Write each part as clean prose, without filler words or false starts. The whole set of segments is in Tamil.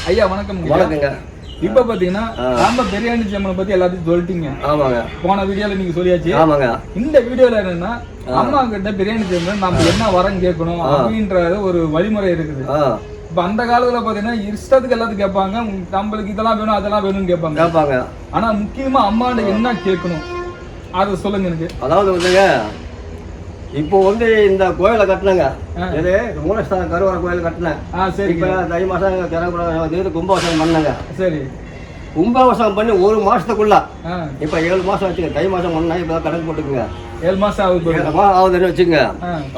ஐயா வணக்கம். வணக்கங்க. இப்ப பாத்தீங்கன்னா நம்ம பிரியாணி அம்மனை பத்தி எல்லாத்தையும் சொல்லிட்டீங்க. ஆமாங்க. போன வீடியோல நீங்க சொல்லியாச்சு. ஆமாங்க. இந்த வீடியோல என்னன்னா அம்மா கிட்ட பிரியாணி அம்மன் நம்ம என்ன வரம் கேட்கணும் அப்படின்ற ஒரு வழிமுறை இருக்குது. இப்ப அந்த காலத்துல பாத்தீங்கன்னா இஷ்டத்துக்கு எல்லாத்துக்கும் கேட்பாங்க, நம்மளுக்கு இதெல்லாம் வேணும் அதெல்லாம் வேணும்னு கேட்பாங்க. ஆனா முக்கியமா அம்மாண்ட என்ன கேட்கணும் அதை சொல்லுங்க எனக்கு. அதாவது வந்துங்க, இப்போ வந்து இந்த கோயிலை கட்டினங்க, இது மூலஸ்தான கருவறை கோயில் கட்டினேன். சரி. இப்போ தை மாசம் கும்பாபிஷேகம் பண்ணங்க. சரி. கும்பாபிஷேகம் பண்ணி ஒரு மாசத்துக்குள்ள இப்ப 7 மாசம் வச்சுங்க. தை மாசம் பண்ணா இப்ப கணக்கு போட்டுக்குங்க. 7 மாசம் ஆகுதுன்னு வச்சுங்க.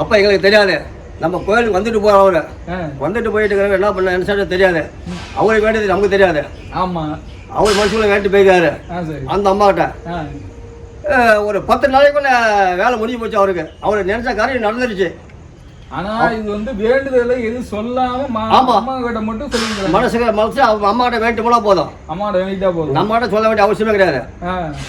அப்ப எங்களுக்கு தெரியாது, நம்ம கோயிலுக்கு வந்துட்டு போறோம். அவரு வந்துட்டு போயிட்டு இருக்கிற என்ன பண்ண என்ன தெரியாது. அவருக்கு வேண்டியது நமக்கு தெரியாது. ஆமா, அவர் மனுஷங்களை வேண்டி போயிருக்காரு அந்த அம்மா கிட்ட. ஒரு 10 நாளைக்குள்ள வேலை முடிஞ்சு போச்சு. அவருக்கு அவர் நினைச்ச காரியம் நடந்துருச்சு. ஆனா இது வந்து வேண்டுதல எதுவும் சொல்லாம அம்மா கிட்ட மட்டும் சொல்லிருக்காங்க. மனசு அவங்க அம்மா கிட்ட வேண்டிட்டு போனா போதும். அம்மா கிட்ட வேண்டிட்டா போதும். நம்ம கிட்ட சொல்ல வேண்டிய அவசியமே கிடையாது.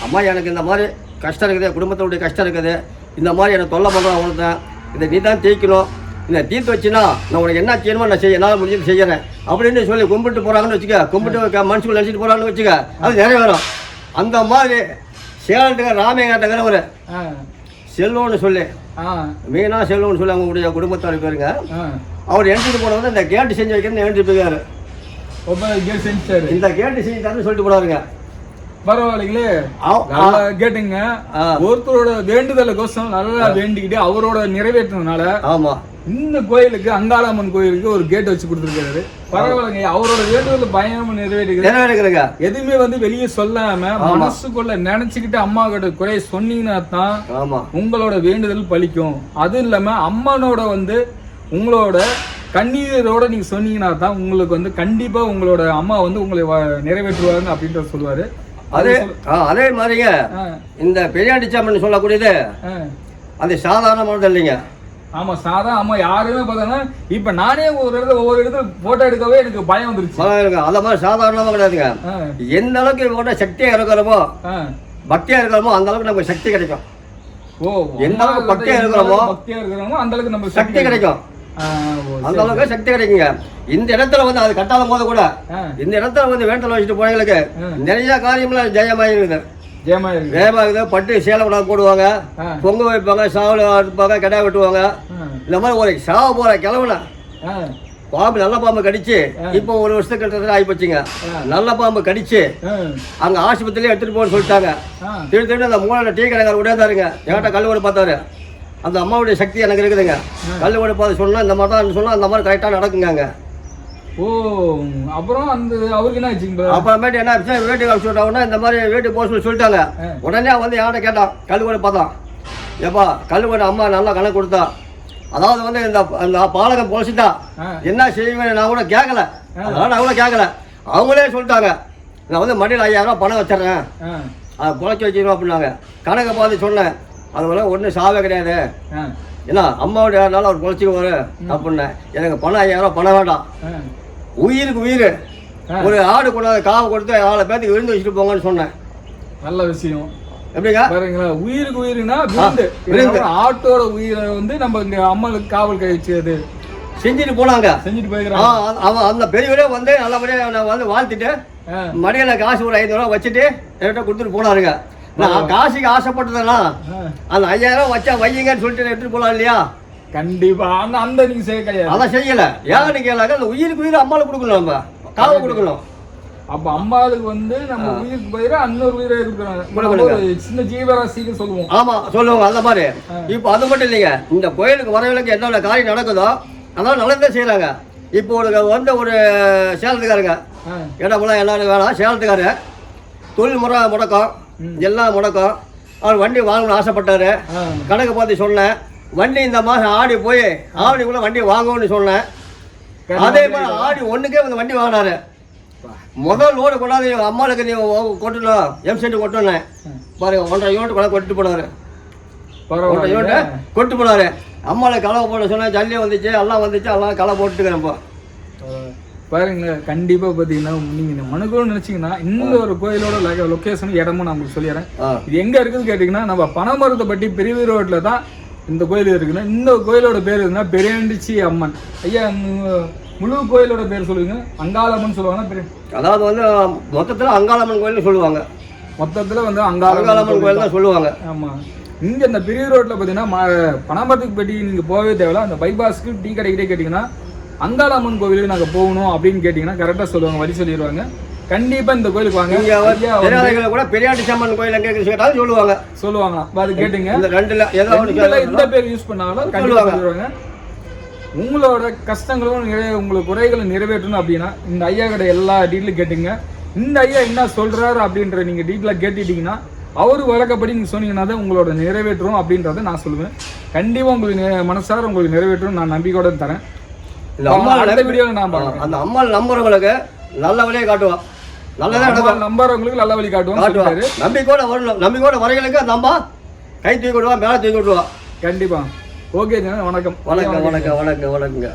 அம்மா எனக்கு இந்த மாதிரி கஷ்டம் இருக்குது, குடும்பத்தோடைய கஷ்டம் இருக்குது, இந்த மாதிரி எனக்கு தொல்லை பண்றேன், அவனுக்கு இதை நீ தான் தீர்க்கணும், இந்த தீர்த்து வச்சுன்னா நான் உனக்கு என்ன செய்யணுமோ நான் செய்ய, என்னால் முடிஞ்சது செய்யறேன் அப்படின்னு சொல்லி கும்பிட்டு போறாங்கன்னு வச்சுக்க. கும்பிட்டு மனுஷுக்குள்ள நினைச்சிட்டு போறாங்கன்னு வச்சுக்க, அது நிறைய வரும். அந்த மாதிரி சேலத்துக்கு ராமேகாட்டங்கிற ஒரு செல்வம்னு சொல்லி, மீனா செல்வம்னு சொல்லி அவங்களுடைய குடும்பத்தார் பேருங்க. அவர் எடுத்துட்டு போனது இந்த கேட்டு செஞ்சு வைக்கிறது எடுத்துட்டு போயிருக்காரு. இந்த கேட்டு செஞ்சு தரேன்னு சொல்லிட்டு போனாருங்க. பரவாயில்லைங்களே, கேட்டுங்க. ஒருத்தரோட வேண்டுதலுக்கோசம் நல்லா வேண்டிக்கிட்டு அவரோட நிறைவேற்றினால ஆமா இந்த கோயிலுக்கு அங்காளம்மன் கோயிலுக்கு ஒரு கேட் வச்சு கொடுத்துருக்காரு. பரவாயில்லைங்க, அவரோட வேண்டுதல் பயணம் நிறைவேற்றுங்க. எதுவுமே வந்து வெளியே சொல்லாம மனசுக்குள்ள நினைச்சுக்கிட்டு அம்மா கிட்ட குறை சொன்னீங்கன்னா தான் உங்களோட வேண்டுதல் பலிக்கும். அதுவும் இல்லாம அம்மனோட வந்து உங்களோட கண்ணீரோட நீங்க சொன்னீங்கன்னா தான் உங்களுக்கு வந்து கண்டிப்பா உங்களோட அம்மா வந்து உங்களை நிறைவேற்றுவாங்க அப்படின்ற சொல்லுவாரு. அதே மாதிரிங்க இந்த பெரியாண்டிச்சாமன் சொல்லக்கூடியது அது சாதாரணமானது இல்லைங்க. ஆமா, சாதா அம்மா யாருமே பார்த்தோன்னா இப்ப நானே ஒவ்வொரு இடத்துல போட்டோ எடுக்கவே எனக்கு பயம் வந்துருச்சு. அத மாதிரி சாதாரணமா கிடையாதுங்க. எந்த அளவுக்கு இவங்க சக்தியா இருக்கிறோமோ, பக்தியா இருக்கிறோமோ அந்த அளவுக்கு நமக்கு சக்தி கிடைக்கும். எந்த அளவுக்கு பக்தியா இருக்கிறோமோ அந்த அளவுக்கு நமக்கு சக்தி கிடைக்கும். அந்த அளவுக்கு சக்தி கிடைக்குங்க. இந்த இடத்துல வந்து அது கட்டாத போது கூட இந்த இடத்துல வந்து வேண்டல் வச்சுட்டு போனவங்களுக்கு நிறைய காரியம்லாம் ஜெயமாயிருக்குது. ஜெயமாகுது. பட்டு சேலை கூட போடுவாங்க, பொங்க வைப்பாங்க, சாவல் வைப்பாங்க, கிடா வெட்டுவாங்க. இந்த மாதிரி ஒரு சாவ போற கிளவுல பாம்பு நல்ல பாம்பு கடிச்சு இப்போ 1 வருஷத்துக்கு கிட்ட ஆகி போச்சுங்க. நல்ல பாம்பு கடிச்சு அங்க ஆஸ்பத்திரியில எடுத்துட்டு போன்னு சொல்லிட்டாங்க. திடீர்னு அந்த மூணாவது டீ கடைக்காரர் உடையாதாருங்க. என்கிட்ட கல்லூரி பார்த்தாரு. அந்த அம்மாவுடைய சக்தி எனக்கு இருக்குதுங்க. கல்லூரி பார்த்து சொன்னா இந்த மாதிரி தான் சொன்னா அந்த மாதிரி கரெக்டா நடக்குங்க. அப்புறம் அந்த அவருக்கு என்ன ஆச்சுங்க? அப்புறமேட்டு என்ன ஆச்சு, வீட்டுக்கு அனுப்பிச்சு விட்டாங்கன்னா இந்த மாதிரி வீட்டுக்கு போக சொல்லி சொல்லிட்டாங்க. உடனே வந்து என்கிட்ட கேட்டான், கல்லுக்கூட பார்த்தான். ஏப்பா கல்லுக்கூட அம்மா நல்லா கணக்கு கொடுத்தா, அதாவது வந்து இந்த பாலகம் பொழைச்சிட்டா என்ன செய்வேன் நான் கூட கேட்கல. அதனால நான் கூட கேட்கல. அவங்களே சொல்லிட்டாங்க, நான் வந்து மடியில் 5000 ரூபா பணம் வச்சிடறேன், அதை பொழைச்சி வச்சிருவோம் அப்படின்னாங்க. கணக்கை பார்த்து சொன்னேன், அதுபோல ஒன்றும் சாவே கிடையாது, ஏன்னா அம்மாவுடைய யாருனாலும் அவர் பொழைச்சிக்குவாரு அப்படின்னேன். எனக்கு பணம் 5000 ரூபா பணம் வேண்டாம், உயிருக்கு உயிர் ஒரு ஆடு கொண்டாந்து காவை கொடுத்து 4 பேருக்கு விருந்து வச்சுட்டு போங்கன்னு சொன்னேன். நல்ல விஷயம். எப்படிங்க பாருங்களா, உயிருக்கு உயிர்னா விருந்து. ஆட்டோட உயிரை வந்து நம்ம இங்க அம்மனுக்கு காவல் கழிச்சது செஞ்சுட்டு போனாங்க. செஞ்சுட்டு போயிருக்கான். அவன் அந்த பெரியவரே வந்து நல்லபடியா வந்து வாழ்த்துட்டு மடியில காசு ஒரு 500 ரூபா வச்சுட்டு என்கிட்ட கொடுத்துட்டு போனாருங்க. நான் காசுக்கு ஆசைப்பட்டதுனா அந்த 5000 ரூபா வச்சா வையுங்கன்னு சொல்லிட்டு எடுத்துட்டு போலாம் இல்லையா? கண்டிப்பா. அந்த நீங்க செய்ய கிடையாது, அதான் செய்யல. ஏன்னு கேளாக்க அந்த உயிருக்கு உயிர் அம்மாவுக்கு கொடுக்கணும், நம்ம காவை கொடுக்கணும். அப்ப அம்மாவுக்கு வந்து நம்ம உயிருக்கு பதிலா இன்னொரு உயிரை கொடுக்கணும், சின்ன ஜீவராசிக்கு சொல்லுவோம். ஆமா சொல்லுவோம் அந்த மாதிரி. இப்போ அது மட்டும் இல்லைங்க, இந்த கோயிலுக்கு வரவங்களுக்கு என்ன காரியம் நடக்குதோ அதெல்லாம் நல்லதே செய்யறாங்க. இப்போ வந்து ஒரு சேலத்துக்காரங்க இடமெல்லாம் எல்லாரும் வேணாம், சேலத்துக்காரு தொழில் முறை முடக்கம், எல்லாம் முடக்கம். அவர் வண்டி வாங்கணும்னு ஆசைப்பட்டாரு. கணக்கு பார்த்து சொன்னேன், வண்டி இந்த மாதம் ஆடி போய் ஆவணிக்குள்ள வண்டி வாங்குவோம்னு சொன்னேன். அதே மாதிரி ஆடி 1க்கே வந்து வண்டி வாங்கினாரு. முதல் லோடு கொண்டாந்து அம்மாவுக்கு நீ கொட்டணும், எம்சென்ட் கொட்டணும் பாருங்க. 1.5 யூனிட் கொண்டாந்து கொட்டு போனாரு. 1.5 யூனிட் கொட்டு போனாரு. அம்மாவில் களை போட சொன்னேன், ஜல்லி வந்துச்சு, எல்லாம் வந்துச்சு, எல்லாம் களை போட்டுக்கிறேன்ப்பா. பாருங்க, கண்டிப்பா பாத்தீங்கன்னா நீங்க மனுக்கோன்னு நினைச்சீங்கன்னா இந்த ஒரு கோயிலோட லொகேஷன் இடமும் நான் உங்களுக்கு சொல்லிடுறேன். இது எங்க இருக்குன்னு கேட்டீங்கன்னா நம்ம பனமரத்தைப்பட்டி பெரிய ரோட்ல தான் இந்த கோயில் இருக்குன்னா. இந்த கோயிலோட பேர் இருக்குன்னா பெரியாண்டிச்சி அம்மன். ஐயா முழு கோயிலோட பேர் சொல்லுங்க. அங்காளம்மன் சொல்லுவாங்க. அதாவது வந்து மொத்தத்தில் அங்காளம்மன் கோயில்னு சொல்லுவாங்க. மொத்தத்தில் வந்து அங்காளம்மன் கோயில் தான் சொல்லுவாங்க. ஆமாம். இங்கே இந்த பெரிய ரோட்டில் பார்த்தீங்கன்னா பணமரத்துக்கு பெட்டி நீங்கள் போகவே தேவையில்ல. அந்த பைபாஸ்க்கு டீ கடைக்கிட்டே கேட்டிங்கன்னா அங்காளம்மன் கோவிலுக்கு நாங்கள் போகணும் அப்படின்னு கேட்டிங்கன்னா கரெக்டாக சொல்லுவாங்க, வழி சொல்லிடுவாங்க. கண்டிப்பாக இந்த கோயிலுக்கு வாங்க. கூட பெரியாண்டி சாமன் கோயில் எங்கே கேட்டாலும் சொல்லுவாங்க. அது கேட்டுங்க. இந்த பேர் யூஸ் பண்ணாலும் கண்டிப்பாக சொல்லுவாங்க. உங்களோட கஷ்டங்களும் உங்களுக்கு குறைகளை நிறைவேற்றணும் அப்படின்னா இந்த ஐயா கிட்ட எல்லா டீட்டெயிலும் கேட்டுங்க. இந்த ஐயா என்ன சொல்றாரு அப்படின்ற நீங்க டீட்டெயிலாக கேட்டுட்டீங்கன்னா அவரு வழக்கப்படி நீங்க சொன்னீங்கன்னா தான் உங்களோட நிறைவேற்றும் அப்படின்றத நான் சொல்லுவேன். கண்டிப்பா உங்களுக்கு மனசார உங்களுக்கு நிறைவேற்றும் நான் நம்பிக்கையோட தரேன். அடுத்த வீடியோவில் நான் பார்க்குறேன். அந்த அம்மாள் நம்புறவங்களுக்கு நல்ல வழியை காட்டுவான். நல்லதான் நம்புறவங்களுக்கு நல்ல வழி காட்டுவான். நம்பிக்கையோட வரணும். நம்பிக்கையோட வரைகளுக்கு அந்த அம்மா கை தூக்கி விடுவான், மேலே தூக்கி விடுவான். கண்டிப்பா. ஓகே, வணக்கம். வணக்கங்க.